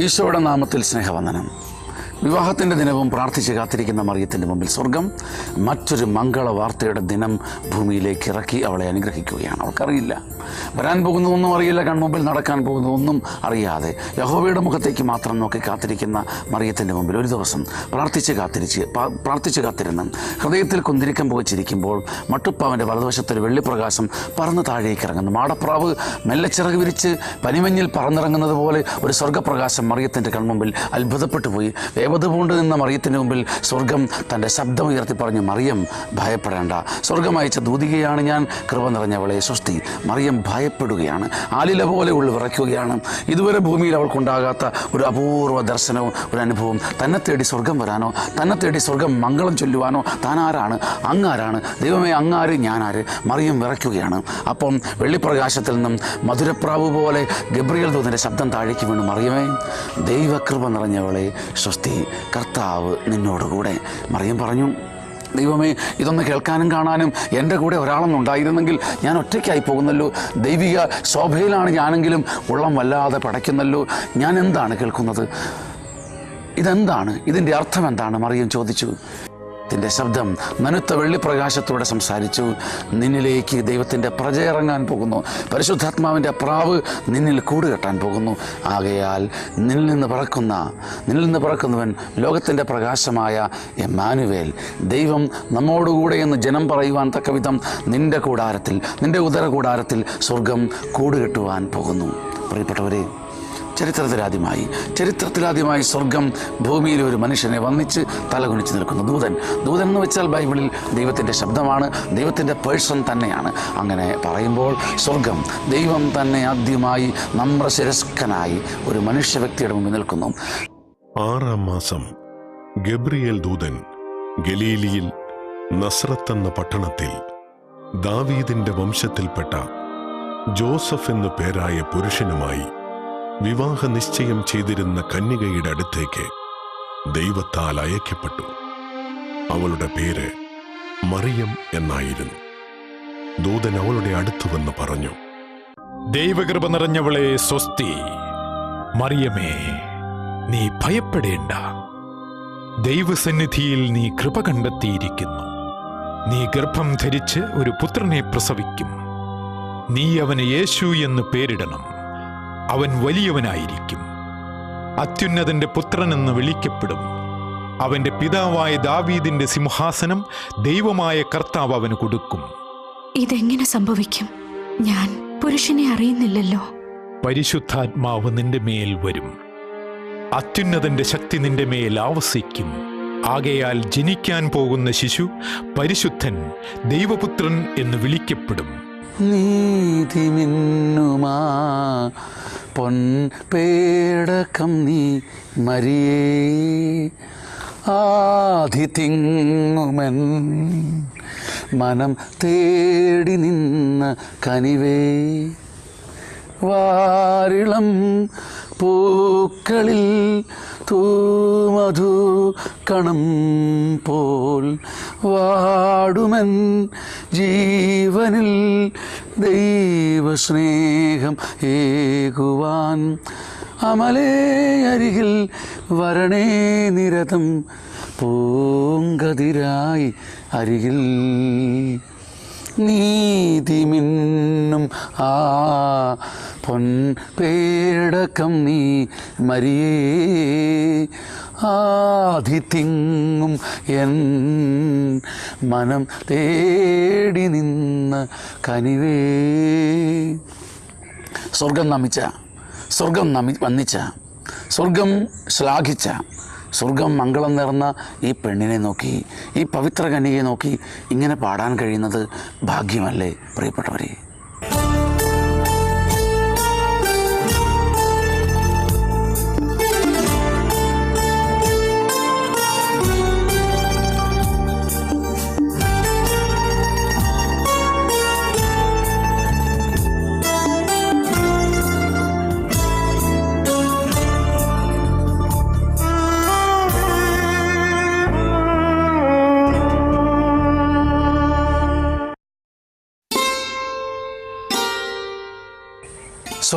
ഈശോയുടെ നാമത്തിൽ സ്നേഹവന്ദനം. വിവാഹത്തിൻ്റെ ദിനവും പ്രാർത്ഥിച്ച് കാത്തിരിക്കുന്ന മറിയത്തിൻ്റെ മുമ്പിൽ സ്വർഗം മറ്റൊരു മംഗള വാർത്തയുടെ ദിനം ഭൂമിയിലേക്ക് ഇറക്കി അവളെ അനുഗ്രഹിക്കുകയാണ്. അവൾക്കറിയില്ല, വരാൻ പോകുന്നതൊന്നും അറിയില്ല, കൺമുമ്പിൽ നടക്കാൻ പോകുന്നതൊന്നും അറിയാതെ യഹോവയുടെ മുഖത്തേക്ക് മാത്രം നോക്കി കാത്തിരിക്കുന്ന മറിയത്തിൻ്റെ മുമ്പിൽ ഒരു ദിവസം പ്രാർത്ഥിച്ച് കാത്തിരുന്ന് ഹൃദയത്തിൽ കുന്തിരിക്കം പുകച്ചിരിക്കുമ്പോൾ മട്ടുപ്പാവിൻ്റെ വലതുവശത്തൊരു വെള്ളിപ്രകാശം പറന്ന് താഴേക്ക് ഇറങ്ങുന്നു. മാടപ്രാവ് മെല്ലെ ചിറക് വിരിച്ച് പനിമഞ്ഞിൽ പറന്നിറങ്ങുന്നത് പോലെ ഒരു സ്വർഗ്ഗപ്രകാശം മറിയത്തിൻ്റെ കൺമുമ്പിൽ അത്ഭുതപ്പെട്ടു പോയി. ദേവതപൂണ്ട് നിന്ന മറിയത്തിന് മുമ്പിൽ സ്വർഗം തൻ്റെ ശബ്ദം ഉയർത്തി പറഞ്ഞു, മറിയം ഭയപ്പെടേണ്ട, സ്വർഗം അയച്ച ദൂതികയാണ് ഞാൻ, കൃപ നിറഞ്ഞവളെ സ്വസ്തി. മറിയം ഭയപ്പെടുകയാണ്, ആലില പോലെ ഉള്ളു വിറയ്ക്കുകയാണ്. ഇതുവരെ ഭൂമിയിൽ അവൾക്കുണ്ടാകാത്ത ഒരു അപൂർവ ദർശനവും ഒരു അനുഭവം. തന്നെ തേടി സ്വർഗം വരാനോ, തന്നെ തേടി സ്വർഗം മംഗളം ചൊല്ലുവാനോ താനാരാണ്, അങ്ങാരാണ്, ദൈവമേ അങ്ങാര് ഞാനാര്? മറിയം വിറയ്ക്കുകയാണ്. അപ്പം വെള്ളിപ്രകാശത്തിൽ നിന്നും മധുരപ്രാവ് പോലെ ഗബ്രിയേൽ ദൂതൻ്റെ ശബ്ദം താഴേക്ക് വീണു, മറിയമേ ദൈവകൃപ നിറഞ്ഞവളെ സ്വസ്തി, കർത്താവ് നിന്നോടുകൂടെ. മറിയം പറഞ്ഞു, ദൈവമേ ഇതൊന്ന് കേൾക്കാനും കാണാനും എൻ്റെ കൂടെ ഒരാളൊന്നുണ്ടായിരുന്നെങ്കിൽ ഞാൻ ഒറ്റയ്ക്കായി പോകുന്നല്ലോ. ദൈവിക ശോഭയിലാണ് ഞാനെങ്കിലും ഉള്ളം വല്ലാതെ പടയ്ക്കുന്നല്ലോ. ഞാൻ എന്താണ് കേൾക്കുന്നത്? ഇതെന്താണ്? ഇതിൻ്റെ അർത്ഥം എന്താണ്? മറിയം ചോദിച്ചു. ത്തിൻ്റെ ശബ്ദം നനുത്ത വെള്ളിപ്രകാശത്തോടെ സംസാരിച്ചു, നിന്നിലേക്ക് ദൈവത്തിൻ്റെ പ്രജ ഇറങ്ങാൻ പോകുന്നു, പരിശുദ്ധാത്മാവിൻ്റെ പ്രാവ് നിന്നിൽ കൂടുകെട്ടാൻ പോകുന്നു. ആകയാൽ നിന്നിൽ നിന്ന് പിറക്കുന്നവൻ ലോകത്തിൻ്റെ പ്രകാശമായ എമ്മാനുവേൽ, ദൈവം നമ്മോടുകൂടെ എന്ന് ജനം പറയുവാൻ തക്കവിധം നിൻ്റെ ഉദരകൂടാരത്തിൽ സ്വർഗം കൂടുകെട്ടുവാൻ പോകുന്നു. പ്രിയപ്പെട്ടവരെ, ചരിത്രത്തിലാദ്യമായി സ്വർഗം ഭൂമിയിൽ ഒരു മനുഷ്യനെ വന്നിച്ച് തലകുനിച്ച് നിൽക്കുന്നു. ദൂതൻ എന്ന് വെച്ചാൽ ബൈബിളിൽ ദൈവത്തിൻ്റെ ശബ്ദമാണ്, ദൈവത്തിൻ്റെ പേഴ്സൺ തന്നെയാണ്. അങ്ങനെ പറയുമ്പോൾ സ്വർഗം ദൈവം തന്നെ ആദ്യമായി നമ്രശിരസ്കനായി ഒരു മനുഷ്യ വ്യക്തിയുടെ മുമ്പിൽ നിൽക്കുന്നു. 6-ാം മാസം ഗബ്രിയേൽ ദൂതൻ ഗലീലിയിൽ നസ്രത്ത് എന്ന പട്ടണത്തിൽ ദാവീദിന്റെ വംശത്തിൽപ്പെട്ട ജോസഫ് എന്നു പേരായ പുരുഷനുമായി വിവാഹ നിശ്ചയം ചെയ്തിരുന്ന കന്യകയുടെ അടുത്തേക്ക് ദൈവത്താൽ അയക്കപ്പെട്ടു. അവളുടെ പേര് മറിയം എന്നായിരുന്നു. ദൂതൻ അവളുടെ അടുത്തു വന്ന് പറഞ്ഞു, ദൈവകൃപ നിറഞ്ഞവളെ സ്വസ്തി, മറിയമേ നീ ഭയപ്പെടേണ്ട, ദൈവസന്നിധിയിൽ നീ കൃപ കണ്ടെത്തിയിരിക്കുന്നു. നീ ഗർഭം ധരിച്ച് ഒരു പുത്രനെ പ്രസവിക്കും. നീ അവന് യേശു എന്ന് പേരിടണം. അവൻ വലിയവനായിരിക്കും, അത്യുന്നതന്റെ പുത്രനെന്ന് വിളിക്കപ്പെടും. അവന്റെ പിതാവായ ദാവീദിന്റെ സിംഹാസനം ദൈവമായ കർത്താവ് അവന് കൊടുക്കും. ഇതെങ്ങനെ സംഭവിക്കും? ഞാൻ പുരുഷനെ അറിയുന്നില്ലല്ലോ. പരിശുദ്ധാത്മാവ് നിന്റെ മേൽ വരും, അത്യുന്നതന്റെ ശക്തി നിന്റെ മേൽ ആവസിക്കും. ആകയാൽ ജനിക്കാൻ പോകുന്ന ശിശു പരിശുദ്ധൻ, ദൈവപുത്രൻ എന്ന് വിളിക്കപ്പെടും. നീതി മിന്നുമാ പൊൻപേടകം നീ മരിയേ, ആധി തിങ്ങുമൻ മനം തേടി നിന്ന കനിവേ, വാരിളം പൂക്കളിൽ തൂമധു കണം പോൽ വാടുമൻ ജീവനിൽ ദൈവസ്നേഹം ഏകുവാൻ, അമലേ അരികിൽ വരണേ നിരതം പൂങ്കതിരായി അരികിൽ. നീതി മിന്നും ആ പൊൻപേടകം നീ മരിയേ, ആധി തിങ്ങും എൻ മനം തേടി നിന്ന കനിവേ. സ്വർഗം വന്നിച്ച, സ്വർഗം ശ്ലാഘിച്ച, സ്വർഗം മംഗളം നേർന്ന ഈ പെണ്ണിനെ നോക്കി, ഈ പവിത്ര കന്യകയെ നോക്കി ഇങ്ങനെ പാടാൻ കഴിയുന്നത് ഭാഗ്യമല്ലേ പ്രിയപ്പെട്ടവരെ?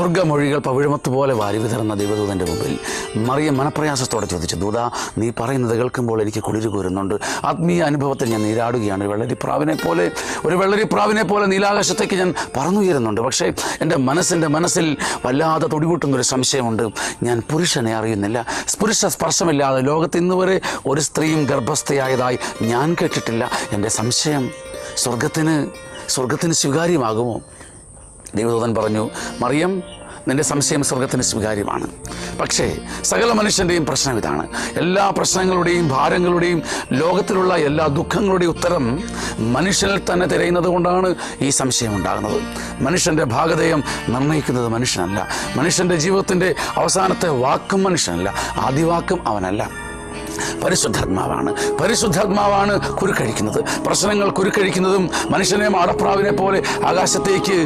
സ്വർഗ്ഗമൊഴികൾ പവിഴമത്ത് പോലെ വാരി വിതറുന്ന ദൈവദൂതൻ്റെ മുമ്പിൽ മറിയം മനപ്രയാസത്തോടെ ചോദിച്ചു, ദൂത, നീ പറയുന്നത് കേൾക്കുമ്പോൾ എനിക്ക് കുളിര് കോരുന്നുണ്ട്. ആത്മീയ അനുഭവത്തിൽ ഞാൻ നീരാടുകയാണ്. ഒരു വെള്ളരിപ്രാവിനെ പോലെ നീലാകാശത്തേക്ക് ഞാൻ പറന്നുയരുന്നുണ്ട്. പക്ഷേ എൻ്റെ മനസ്സിൽ വല്ലാതെ തുടികൂട്ടുന്നൊരു സംശയമുണ്ട്. ഞാൻ പുരുഷനെ അറിയുന്നില്ല. പുരുഷ സ്പർശമില്ലാതെ ലോകത്ത് ഇന്ന് വരെ ഒരു സ്ത്രീയും ഗർഭസ്ഥയായതായി ഞാൻ കേട്ടിട്ടില്ല. എൻ്റെ സംശയം സ്വർഗത്തിന് സ്വീകാര്യമാകുമോ? ദൈവദൂതൻ പറഞ്ഞു, മറിയം, നിന്റെ സംശയം സ്വർഗത്തിന് സ്വീകാര്യമാണ്. പക്ഷേ സകല മനുഷ്യൻ്റെയും പ്രശ്നം ഇതാണ്. എല്ലാ പ്രശ്നങ്ങളുടെയും ഭാരങ്ങളുടെയും ലോകത്തിലുള്ള എല്ലാ ദുഃഖങ്ങളുടെയും ഉത്തരം മനുഷ്യനിൽ തന്നെ തിരയുന്നത് കൊണ്ടാണ് ഈ സംശയം ഉണ്ടാകുന്നത്. മനുഷ്യൻ്റെ ഭാഗധേയം നിർണ്ണയിക്കുന്നത് മനുഷ്യനല്ല. മനുഷ്യൻ്റെ ജീവിതത്തിൻ്റെ അവസാനത്തെ വാക്കും മനുഷ്യനല്ല, ആദ്യവാക്കും അവനല്ല. പരിശുദ്ധാത്മാവാണ് കുരുക്കഴിക്കുന്നത്. പ്രശ്നങ്ങൾ കുരുക്കഴിക്കുന്നതും മനുഷ്യനെ മാടപ്രാവിനെ പോലെ ആകാശത്തേക്ക്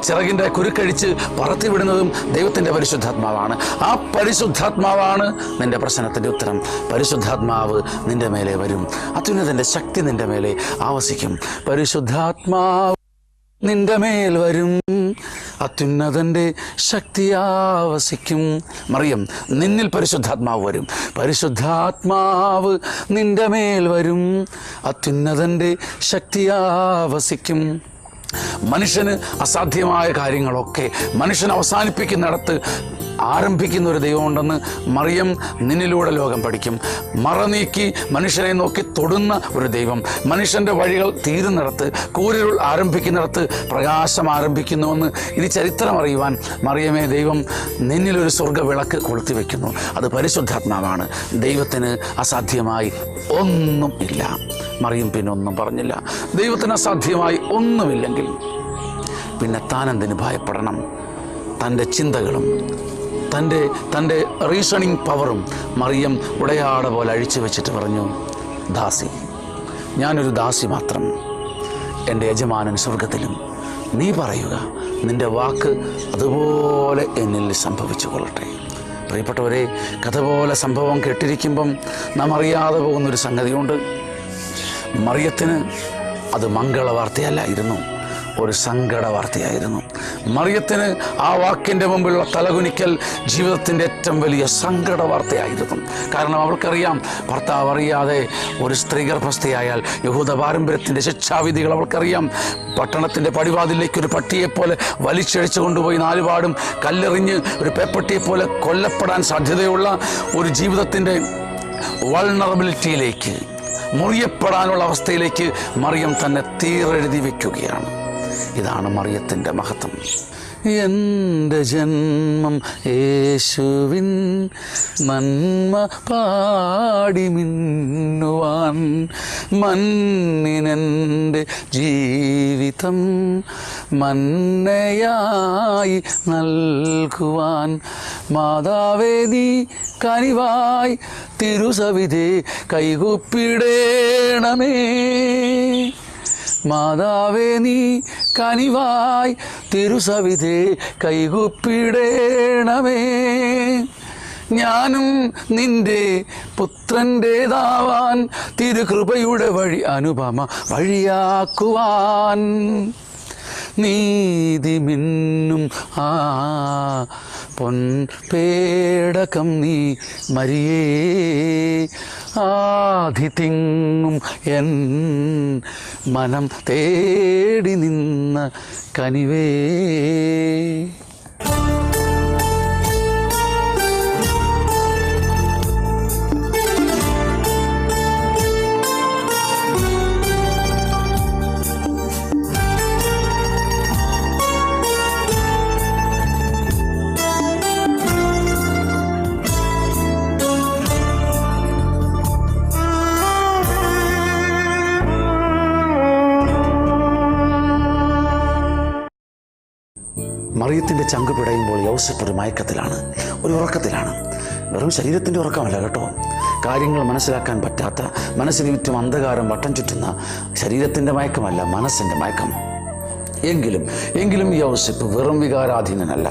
ചിറകിൻ്റെ കുരുക്കഴിച്ച് പറത്തിവിടുന്നതും ദൈവത്തിൻ്റെ പരിശുദ്ധാത്മാവാണ്. ആ പരിശുദ്ധാത്മാവാണ് നിന്റെ പ്രശ്നത്തിൻ്റെ ഉത്തരം. പരിശുദ്ധാത്മാവ് നിന്റെ മേലെ വരും. അത്യുന്നതൻ്റെ ശക്തി നിന്റെ മേലെ ആവസിക്കും. പരിശുദ്ധാത്മാവ് നിന്റെ മേൽ വരും, അത്യുന്നതൻ്റെ ശക്തിയാവസിക്കും. മറിയം, നിന്നിൽ പരിശുദ്ധാത്മാവ് വരും. പരിശുദ്ധാത്മാവ് നിന്റെ മേൽ വരും, അത്യുന്നതൻ്റെ ശക്തിയാവസിക്കും. മനുഷ്യന് അസാധ്യമായ കാര്യങ്ങളൊക്കെ മനുഷ്യൻ അവസാനിപ്പിക്കുന്നിടത്ത് ആരംഭിക്കുന്ന ഒരു ദൈവമുണ്ടെന്ന് മറിയം നിന്നിലൂടെ ലോകം പഠിക്കും. മറനീക്കി മനുഷ്യനെ നോക്കി തൊടുന്ന ഒരു ദൈവം, മനുഷ്യൻ്റെ വഴികൾ തീരുന്നിടത്ത്, കൂരിരുൾ ആരംഭിക്കുന്നിടത്ത് പ്രകാശം ആരംഭിക്കുന്നുവെന്ന് ഇനി ചരിത്രം അറിയുവാൻ മറിയമേ, ദൈവം നിന്നിലൊരു സ്വർഗ്ഗവിളക്ക് കൊളുത്തി വയ്ക്കുന്നു. അത് പരിശുദ്ധാത്മാവാണ്. ദൈവത്തിന് അസാധ്യമായി ഒന്നും ഇല്ല. മറിയം പിന്നെ ഒന്നും പറഞ്ഞില്ല. ദൈവത്തിന് അസാധ്യമായി ഒന്നുമില്ലെങ്കിൽ പിന്നെ താനെന്തിന് ഭയപ്പെടണം? തൻ്റെ ചിന്തകളും തൻ്റെ റീസണിങ് പവറും മറിയം ഉടയാട പോലെ അഴിച്ചു വെച്ചിട്ട് പറഞ്ഞു, ദാസി, ഞാനൊരു ദാസി മാത്രം. എൻ്റെ യജമാനൻ സ്വർഗത്തിലും. നീ പറയുക, നിൻ്റെ വാക്ക് അതുപോലെ എന്നിൽ സംഭവിച്ചു കൊള്ളട്ടെ. പ്രിയപ്പെട്ടവരെ, കഥ പോലെ സംഭവം കേട്ടിരിക്കുമ്പം നാം അറിയാതെ പോകുന്നൊരു സംഗതിയുണ്ട്. മറിയത്തിന് അത് മംഗളവാർത്തയല്ലായിരുന്നു, ഒരു സങ്കട വാർത്തയായിരുന്നു. മറിയത്തിന് ആ വാക്കിൻ്റെ മുമ്പിലുള്ള തലകുനിക്കൽ ജീവിതത്തിൻ്റെ ഏറ്റവും വലിയ സങ്കട വാർത്തയായിരുന്നു. കാരണം അവൾക്കറിയാം, ഭർത്താവ് അറിയാതെ ഒരു സ്ത്രീ ഗർഭസ്ഥയായാൽ യഹൂദ പാരമ്പര്യത്തിൻ്റെ ശിക്ഷാവിധികൾ അവൾക്കറിയാം. പട്ടണത്തിൻ്റെ പടിവാതിലേക്ക് ഒരു പട്ടിയെപ്പോലെ വലിച്ചഴിച്ചു കൊണ്ടുപോയി നാലുപാടും കല്ലെറിഞ്ഞ് ഒരു പേപ്പട്ടിയെപ്പോലെ കൊല്ലപ്പെടാൻ സാധ്യതയുള്ള ഒരു ജീവിതത്തിൻ്റെ വൾണറബിലിറ്റിയിലേക്ക്, മുറിയപ്പെടാനുള്ള അവസ്ഥയിലേക്ക് മറിയം തന്നെ തീരെഴുതി വയ്ക്കുകയാണ്. ഇതാണ് മറിയത്തിൻ്റെ മഹത്വം. എൻ്റെ ജന്മം യേശുവിൻ നന്മ പാടി മിന്നുവാൻ, മണ്ണിനെൻ്റെ ജീവിതം മന്നയായി നൽകുവാൻ, മാതാവേ നീ കനിവായി തിരുസവിധേ കൈകൂപ്പിടേണമേ. മാതാവേ നീ കനിവായി തിരുസവിധേ കൈകൂപ്പിടേണമേ. ഞാനും നിന്റെ പുത്രൻ്റേതാവാൻ, തിരുകൃപയുടെ വഴി അനുപമ വഴിയാക്കുവാൻ. നീതി മിന്നും ആ പൊൻപേടകം നീ മരിയേ, ആധി തിങ്ങും എൻ മനം തേടി നിന്ന കനിവേ. മറിയത്തിൻ്റെ ചങ്ക് പിടയുമ്പോൾ യൗസേപ്പ് ഒരു മയക്കത്തിലാണ്, ഒരു ഉറക്കത്തിലാണ്. വെറും ശരീരത്തിൻ്റെ ഉറക്കമല്ല കേട്ടോ, കാര്യങ്ങൾ മനസ്സിലാക്കാൻ പറ്റാത്ത, മനസ്സിന് ചുറ്റും അന്ധകാരം വട്ടം ചുറ്റുന്ന ശരീരത്തിൻ്റെ മയക്കമല്ല, മനസ്സിൻ്റെ മയക്കം. എങ്കിലും യൗസേപ്പ് വെറും വികാരാധീനനല്ല.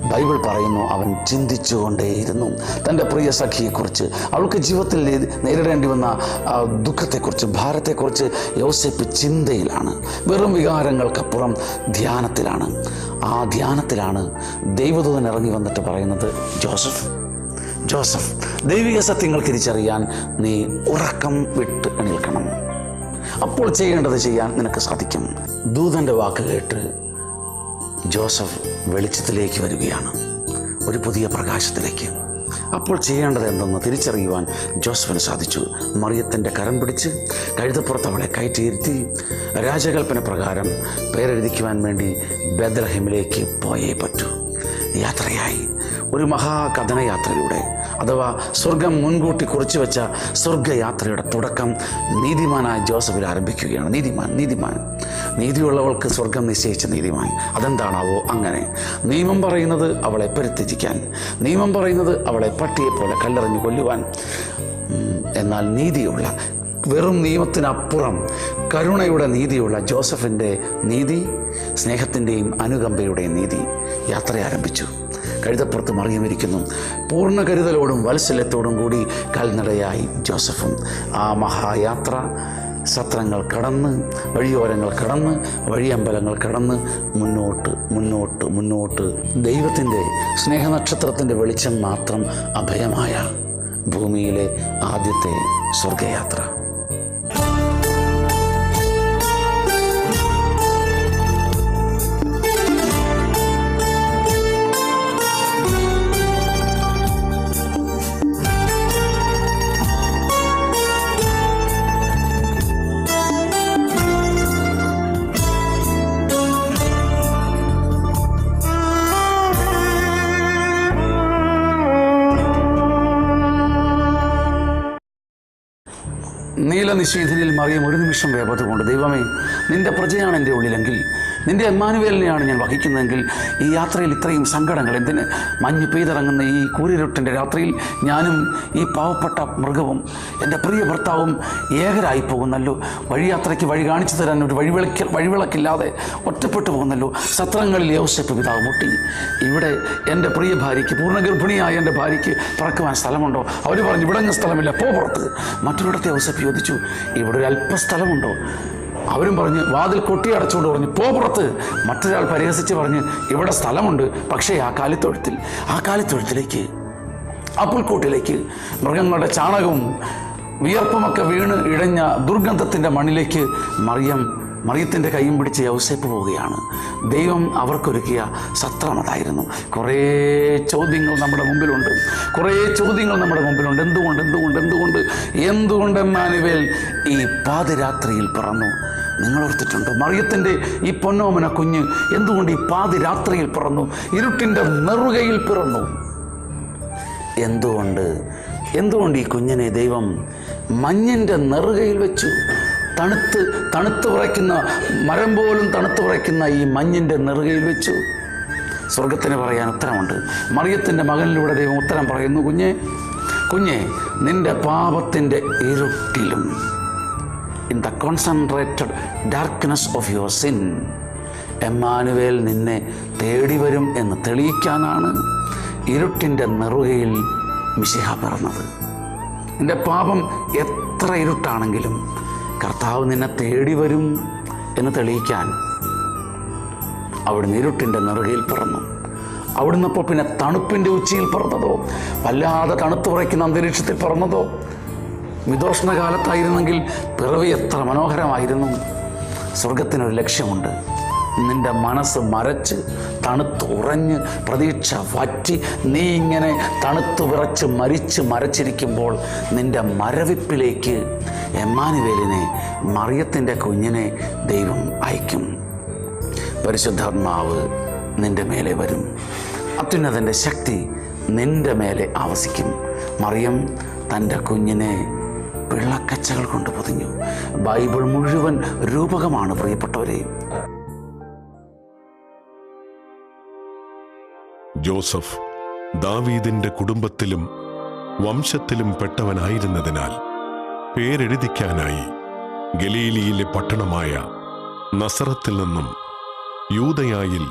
ബൈബിൾ പറയുന്നു അവൻ ചിന്തിച്ചുകൊണ്ടേയിരുന്നു തൻ്റെ പ്രിയ സഖിയെക്കുറിച്ച്. അവൾക്ക് ജീവിതത്തിൽ നേരിടേണ്ടി വന്ന ദുഃഖത്തെക്കുറിച്ച്, ഭാരത്തെക്കുറിച്ച് യോസേപ്പ് ചിന്തയിലാണ്. വെറും വികാരങ്ങൾക്കപ്പുറം ധ്യാനത്തിലാണ്. ആ ധ്യാനത്തിലാണ് ദൈവദൂതൻ ഇറങ്ങി വന്നിട്ട് പറയുന്നത്, ജോസഫ്, ദൈവിക സത്യങ്ങൾ തിരിച്ചറിയാൻ നീ ഉറക്കം വിട്ട് എണീൽക്കണം. അപ്പോൾ ചെയ്യേണ്ടത് ചെയ്യാൻ നിനക്ക് സാധിക്കും. ദൂതൻ്റെ വാക്ക് കേട്ട് ജോസഫ് വെളിച്ചത്തിലേക്ക് വരികയാണ്, ഒരു പുതിയ പ്രകാശത്തിലേക്ക്. അപ്പോൾ ചെയ്യേണ്ടത് എന്തെന്ന് തിരിച്ചറിയുവാൻ ജോസഫിന് സാധിച്ചു. മറിയത്തിൻ്റെ കരം പിടിച്ച് കഴുതപ്പുറത്ത് അവളെ കയറ്റിയിരുത്തി രാജകൽപ്പന പ്രകാരം പേരെഴുതിക്കുവാൻ വേണ്ടി ബേത്ലഹേമിലേക്ക് പോയേ പറ്റൂ. യാത്രയായി ഒരു മഹാകഥനയാത്രയുടെ, അഥവാ സ്വർഗം മുൻകൂട്ടി കുറിച്ചു വെച്ച സ്വർഗയാത്രയുടെ തുടക്കം നീതിമാനായ ജോസഫിൽ ആരംഭിക്കുകയാണ്. നീതിമാൻ, നീതിയുള്ളവൾക്ക് സ്വർഗം നിശ്ചയിച്ച നീതിമാൻ. അതെന്താണാവോ അങ്ങനെ? നിയമം പറയുന്നത് അവളെ പരിത്യജിക്കാൻ, നിയമം പറയുന്നത് അവളെ പട്ടിയെപ്പോലെ കല്ലെറിഞ്ഞു കൊല്ലുവാൻ. എന്നാൽ നീതിയുള്ള, വെറും നിയമത്തിനപ്പുറം കരുണയുടെ നീതിയുള്ള ജോസഫിൻ്റെ നീതി, സ്നേഹത്തിൻ്റെയും അനുകമ്പയുടെയും നീതി യാത്ര ആരംഭിച്ചു. കഴുതപ്പുറത്ത് മറിയമിരിക്കുന്നു. പൂർണ്ണ കരുതലോടും വാത്സല്യത്തോടും കൂടി കാൽനടയായി ജോസഫും. ആ മഹായാത്ര സത്രങ്ങൾ കടന്ന്, വഴിയോരങ്ങൾ കടന്ന്, വഴിയമ്പലങ്ങൾ കടന്ന് മുന്നോട്ട് ദൈവത്തിൻ്റെ സ്നേഹനക്ഷത്രത്തിൻ്റെ വെളിച്ചം മാത്രം അഭയമായ ഭൂമിയിലെ ആദ്യത്തെ സ്വർഗയാത്ര. നീലനിശീഥനിൽ മറിയം ഒരു നിമിഷം വേപതുകൊണ്ട്, ദൈവമേ, നിന്റെ പ്രജയാണ് എൻ്റെ ഉള്ളിലെങ്കിൽ, നിന്റെ എമ്മാനുവേലിനെയാണ് ഞാൻ വഹിക്കുന്നതെങ്കിൽ ഈ യാത്രയിൽ ഇത്രയും സങ്കടങ്ങൾ എന്തിന്? മഞ്ഞ് പെയ്തിറങ്ങുന്ന ഈ കൂരിരുട്ടിൻ്റെ രാത്രിയിൽ ഞാനും ഈ പാവപ്പെട്ട മൃഗവും എൻ്റെ പ്രിയ ഭർത്താവും ഏകരായി പോകുന്നല്ലോ. വഴിയാത്രയ്ക്ക് വഴി കാണിച്ചു തരാൻ ഒരു വഴിവിളക്കില്ലാതെ ഒറ്റപ്പെട്ടു പോകുന്നല്ലോ. സത്രങ്ങളിൽ യോസേപ്പ് പിതാവ് മുട്ടി. ഇവിടെ എൻ്റെ പ്രിയ ഭാര്യയ്ക്ക്, പൂർണ്ണഗർഭിണിയായ എൻ്റെ ഭാര്യയ്ക്ക് പറക്കുവാൻ സ്ഥലമുണ്ടോ? അവർ പറഞ്ഞു, ഇവിടെ സ്ഥലമില്ല, പുറത്ത്. മറ്റൊരിടത്തെ യോസേപ്പ് ചോദിച്ചു, ഇവിടെ ഒരു അല്പസ്ഥലമുണ്ടോ? അവരും പറഞ്ഞ്, വാതിൽ കൊട്ടിയടച്ചുകൊണ്ട് പറഞ്ഞു, പുറത്ത്. മറ്റൊരാൾ പരിഹസിച്ച് പറഞ്ഞ്, ഇവിടെ സ്ഥലമുണ്ട്, പക്ഷേ ആ കാലിത്തൊഴുത്തിലേക്ക്, ആ പുൽക്കൂട്ടിലേക്ക്, മൃഗങ്ങളുടെ ചാണകവും വിയർപ്പുമൊക്കെ വീണ് ഇഴഞ്ഞ ദുർഗന്ധത്തിൻ്റെ മണ്ണിലേക്ക് മറിയത്തിൻ്റെ കൈയും പിടിച്ച് യൗസേപ്പ് പോവുകയാണ്. ദൈവം അവർക്കൊരുക്കിയ സത്രം അതായിരുന്നു. കുറേ ചോദ്യങ്ങൾ നമ്മുടെ മുമ്പിലുണ്ട്. എന്തുകൊണ്ട് എമ്മാനുവേൽ ഈ പാതിരാത്രിയിൽ പിറന്നു? നിങ്ങൾ ഓർത്തിട്ടുണ്ടോ? മറിയത്തിൻ്റെ ഈ പൊന്നോമന കുഞ്ഞ് എന്തുകൊണ്ട് ഈ പാതിരാത്രിയിൽ പിറന്നു? ഇരുട്ടിൻ്റെ നെറുകയിൽ പിറന്നു. എന്തുകൊണ്ട് ഈ കുഞ്ഞിനെ ദൈവം മഞ്ഞിൻ്റെ നെറുകയിൽ വെച്ചു? തണുത്ത് വിറയ്ക്കുന്ന മരം പോലും തണുത്ത് വിറയ്ക്കുന്ന ഈ മഞ്ഞിൻ്റെ നെറുകയിൽ വെച്ചു. സ്വർഗത്തിന് പറയാൻ ഉത്തരമുണ്ട്. മറിയത്തിൻ്റെ മകനിലൂടെ ദൈവം ഉത്തരം പറയുന്നു, കുഞ്ഞെ, നിന്റെ പാപത്തിൻ്റെ ഇരുട്ടിലും, in the concentrated darkness of your sin, Emmanuel നിന്നെ തേടി വരും എന്ന് തെളിയിക്കാനാണ് ഇരുട്ടിൻ്റെ നെറുകയിൽ മിശിഹ പിറന്നത്. നിന്റെ പാപം എത്ര ഇരുട്ടാണെങ്കിലും കർത്താവ് നിന്നെ തേടി വരും എന്ന് തെളിയിക്കാൻ അവിടുന്ന് ഇരുട്ടിൻ്റെ നെറുകയിൽ പിറന്നു. അവിടുന്ന് അപ്പോൾ പിന്നെ തണുപ്പിൻ്റെ ഉച്ചിയിൽ പിറന്നതോ, വല്ലാതെ തണുത്ത് ഉറയ്ക്കുന്ന അന്തരീക്ഷത്തിൽ പിറന്നതോ? മിതോഷ്ണകാലത്തായിരുന്നെങ്കിൽ പിറവി എത്ര മനോഹരമായിരുന്നു. സ്വർഗത്തിനൊരു ലക്ഷ്യമുണ്ട്. നിന്റെ മനസ്സ് മരച്ച് തണുത്ത് ഉറഞ്ഞ് പ്രതീക്ഷ വറ്റി നീ ഇങ്ങനെ തണുത്ത് വിറച്ച് മരച്ചിരിക്കുമ്പോൾ നിന്റെ മരവിപ്പിലേക്ക് എമ്മാനുവേലിനെ, മറിയത്തിൻ്റെ കുഞ്ഞിനെ ദൈവം അയക്കും. പരിശുദ്ധാത്മാവ് നിന്റെ മേലെ വരും. അത്യുന്നതൻ്റെ ശക്തി നിന്റെ മേലെ ആവസിക്കും. മറിയം തൻ്റെ കുഞ്ഞിനെ പിള്ളക്കച്ചകൾ കൊണ്ട് പൊതിഞ്ഞു. ബൈബിൾ മുഴുവൻ രൂപകമാണ് പ്രിയപ്പെട്ടവരെ. ജോസഫ് ദാവീദിന്റെ കുടുംബത്തിലും വംശത്തിലും പെട്ടവനായിരുന്നതിനാൽ പേരെഴുതിക്കാനായി ഗലീലിയിലെ പട്ടണമായ നസറത്തിൽ നിന്നും യൂദയായിൽ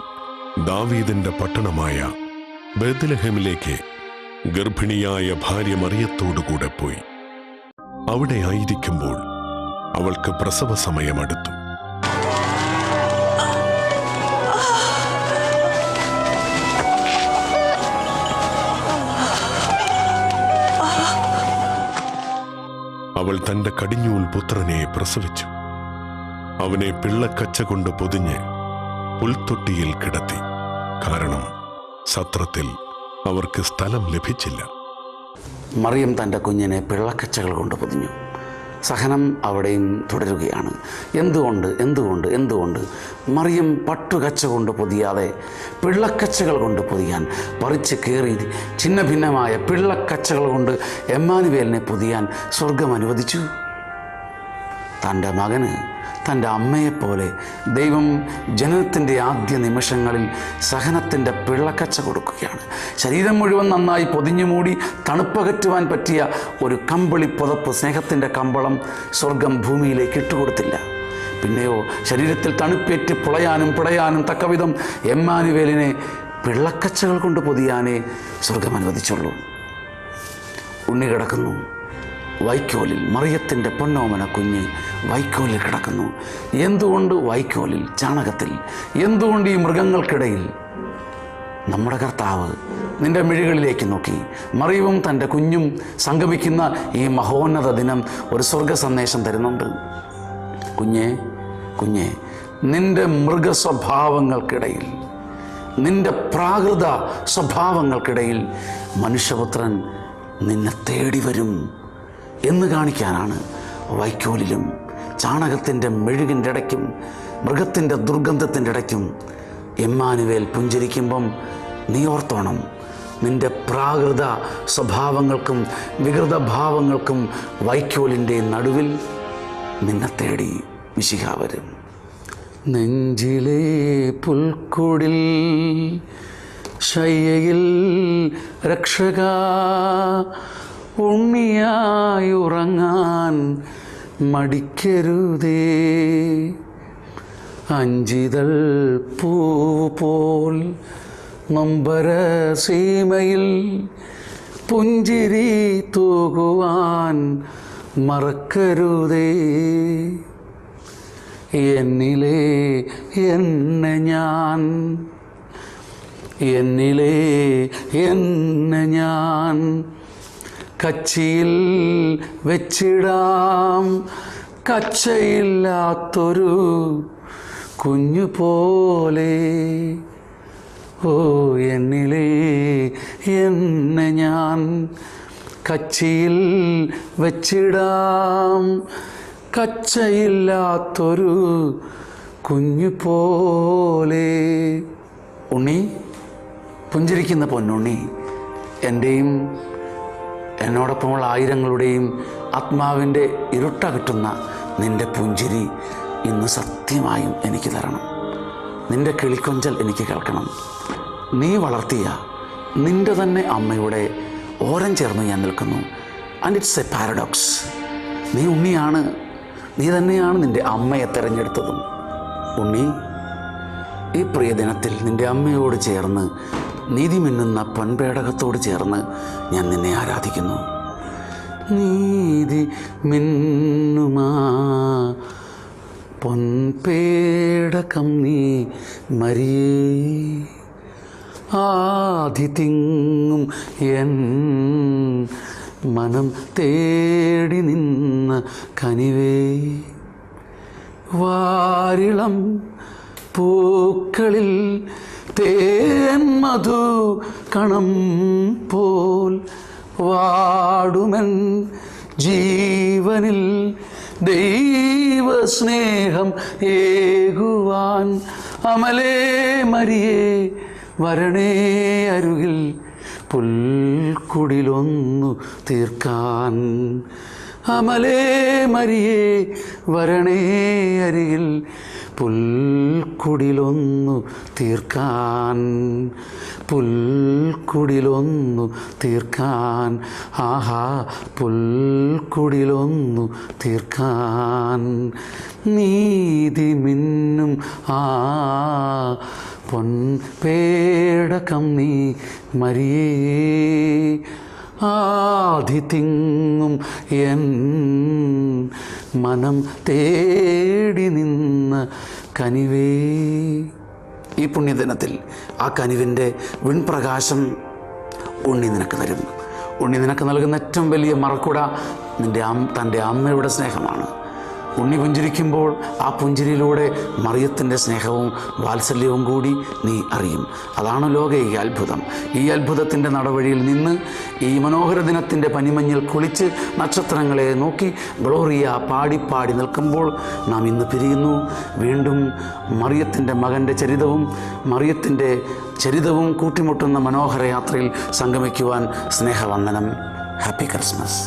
ദാവീദിന്റെ പട്ടണമായ ബേത്ലഹേമിലേക്ക് ഗർഭിണിയായ ഭാര്യ മറിയത്തോടുകൂടെ പോയി. അവിടെ ആയിരിക്കുമ്പോൾ അവൾക്ക് പ്രസവ സമയമടുത്തു. അവൾ തന്റെ കടിഞ്ഞൂൽ പുത്രനെ പ്രസവിച്ചു. അവനെ പിള്ളക്കച്ച കൊണ്ട് പൊതിഞ്ഞ് പുൽത്തൊട്ടിയിൽ കിടത്തി. കാരണം സത്രത്തിൽ അവർക്ക് സ്ഥലം ലഭിച്ചില്ല. മറിയം തൻ്റെ കുഞ്ഞിനെ പിള്ളക്കച്ചകൾ കൊണ്ട് പൊതിഞ്ഞു. സഹനം അവിടെയും തുടരുകയാണ്. എന്തുകൊണ്ട് മറിയം പട്ടുകച്ച കൊണ്ട് പൊതിയാതെ പിള്ളക്കച്ചകൾ കൊണ്ട് പൊതിയാൻ, പറിച്ച് കീറി ഛിന്ന ഭിന്നമായ പിള്ളക്കച്ചകൾ കൊണ്ട് എമ്മാനുവേലിനെ പൊതിയാൻ സ്വർഗം അനുവദിച്ചു? തൻ്റെ മകന് തൻ്റെ അമ്മയെപ്പോലെ ദൈവം ജനനത്തിൻ്റെ ആദ്യ നിമിഷങ്ങളിൽ സഹനത്തിൻ്റെ പിള്ളക്കച്ച കൊടുക്കുകയാണ്. ശരീരം മുഴുവൻ നന്നായി പൊതിഞ്ഞു മൂടി തണുപ്പകറ്റുവാൻ പറ്റിയ ഒരു കമ്പിളി പുതപ്പ്, സ്നേഹത്തിൻ്റെ കമ്പളം സ്വർഗം ഭൂമിയിലേക്ക് ഇട്ടുകൊടുത്തില്ല. പിന്നെയോ ശരീരത്തിൽ തണുപ്പേറ്റ് പിടയാനും തക്കവിധം എമ്മാനുവേലിനെ പിള്ളക്കച്ചകൾ കൊണ്ട് പൊതിയാനേ സ്വർഗം അനുവദിച്ചുള്ളൂ. ഉണ്ണി കിടക്കുന്നു വൈക്കോലിൽ. മറിയത്തിൻ്റെ പൊന്നോമന കുഞ്ഞ് വൈക്കോലിൽ കിടക്കുന്നു. എന്തുകൊണ്ട് വൈക്കോലിൽ, ചാണകത്തിൽ? എന്തുകൊണ്ട് ഈ മൃഗങ്ങൾക്കിടയിൽ? നമ്മുടെ കർത്താവ് നിന്റെ മിഴികളിലേക്ക് നോക്കി മറിയവും തൻ്റെ കുഞ്ഞും സംഗമിക്കുന്ന ഈ മഹോന്നത ദിനം ഒരു സ്വർഗ സന്ദേശം തരുന്നുണ്ട്. കുഞ്ഞേ, നിന്റെ മൃഗസ്വഭാവങ്ങൾക്കിടയിൽ, നിന്റെ പ്രാകൃത സ്വഭാവങ്ങൾക്കിടയിൽ മനുഷ്യപുത്രൻ നിന്നെ തേടി വരും എന്ന് കാണിക്കാനാണ് വൈക്കോലിലും ചാണകത്തിൻ്റെ മെഴുകിൻ്റെ ഇടയ്ക്കും മൃഗത്തിൻ്റെ ദുർഗന്ധത്തിൻ്റെ ഇടയ്ക്കും എമ്മാനുവേൽ പുഞ്ചിരിക്കുമ്പം നീ ഓർത്തോണം, നിന്റെ പ്രാകൃത സ്വഭാവങ്ങൾക്കും വികൃത ഭാവങ്ങൾക്കും വൈക്കോലിൻ്റെ നടുവിൽ നിന്നെ തേടി മിശിഹ വരും. നെഞ്ചിലെ പുൽക്കുടിൽ ശയ്യയിൽ രക്ഷക ഉണ്ണിയായുറങ്ങാൻ മടിക്കരുതേ. അഞ്ചിതൾ പൂപോൽ നൊമ്പര സീമയിൽ പുഞ്ചിരി തൂകുവാൻ മറക്കരുതേ. എന്നിലെ എന്നെ ഞാൻ കച്ചിയിൽ വെച്ചിടാം, കച്ചയില്ലാത്തൊരു കുഞ്ഞു പോലെ. ഓ എന്നിലെ എന്നെ ഞാൻ കച്ചിയിൽ വെച്ചിടാം, കച്ചയില്ലാത്തൊരു കുഞ്ഞു പോലെ. ഉണ്ണി, പുഞ്ചിരിക്കുന്ന പൊന്നുണ്ണി, എൻ്റെയും എന്നോടൊപ്പമുള്ള ആയിരങ്ങളുടെയും ആത്മാവിൻ്റെ ഇരുട്ടകറ്റുന്ന നിൻ്റെ പുഞ്ചിരി ഇന്ന് സത്യമായും എനിക്ക് തരണം. നിൻ്റെ കിളിക്കൊഞ്ചൽ എനിക്ക് കേൾക്കണം. നീ വളർത്തിയ നിൻ്റെ തന്നെ അമ്മയുടെ ഓരം ചേർന്ന് ഞാൻ നിൽക്കുന്നു. And it's A paradox. നീ ഉണ്ണിയാണ്, നീ തന്നെയാണ് നിൻ്റെ അമ്മയെ തിരഞ്ഞെടുത്തതും. ഉണ്ണി, ഈ പ്രിയ ദിനത്തിൽ നിൻ്റെ അമ്മയോട് ചേർന്ന് നീതി മിന്നുന്ന പൊൻപേടകത്തോട് ചേർന്ന് ഞാൻ നിന്നെ ആരാധിക്കുന്നു. നീതി മിന്നുമാ പൊൻപേടകം നീ മരിയേ, ആദി തിങ്ങും എൻ മനം തേടി നിന്ന കനിവേ. വാരിളം പൂക്കളിൽ തേൻ മധു കണം പോൽ വാടുമൻ ജീവനിൽ ദൈവസ്നേഹം ഏകുവാൻ. അമലേ മരിയേ വരണേ അരുകിൽ പുൽക്കുടിലൊന്നു തീർക്കാൻ. അമലേ മരിയേ വരണേ അരികിൽ പുൽക്കുടിലൊന്നു തീർക്കാൻ, പുൽക്കുടിലൊന്നു തീർക്കാൻ. ആഹാ, പുൽക്കുടിലൊന്നു തീർക്കാൻ. നീതി മിന്നും ആ പൊൻപേടകം നീ മരിയേ, ആദിതിങ്ങും എൻ മനം തേടി നിന്ന കനിവേ. ഈ പുണ്യദിനത്തിൽ ആ കനിവിൻ്റെ വിൺപ്രകാശം ഉണ്ണി നിനക്ക് തരും. ഉണ്ണി നിനക്ക് നൽകുന്ന ഏറ്റവും വലിയ മറക്കുട തൻ്റെ അമ്മയുടെ സ്നേഹമാണ്. ഉണ്ണി പുഞ്ചിരിക്കുമ്പോൾ ആ പുഞ്ചിരിയിലൂടെ മറിയത്തിൻ്റെ സ്നേഹവും വാത്സല്യവും കൂടി നീ അറിയും. അതാണ് ലോകൈക അത്ഭുതം. ഈ അത്ഭുതത്തിൻ്റെ നടവഴിയിൽ നിന്ന് ഈ മനോഹര ദിനത്തിൻ്റെ പനിമഞ്ഞിൽ കുളിച്ച് നക്ഷത്രങ്ങളെ നോക്കി ഗ്ലോറിയ പാടി നിൽക്കുമ്പോൾ നാം ഇന്ന് പിരിയുന്നു. വീണ്ടും മറിയത്തിൻ്റെ മകൻ്റെ മറിയത്തിൻ്റെ ചരിതവും കൂട്ടിമുട്ടുന്ന മനോഹര യാത്രയിൽ സംഗമിക്കുവാൻ സ്നേഹവന്ദനം. Happy Christmas.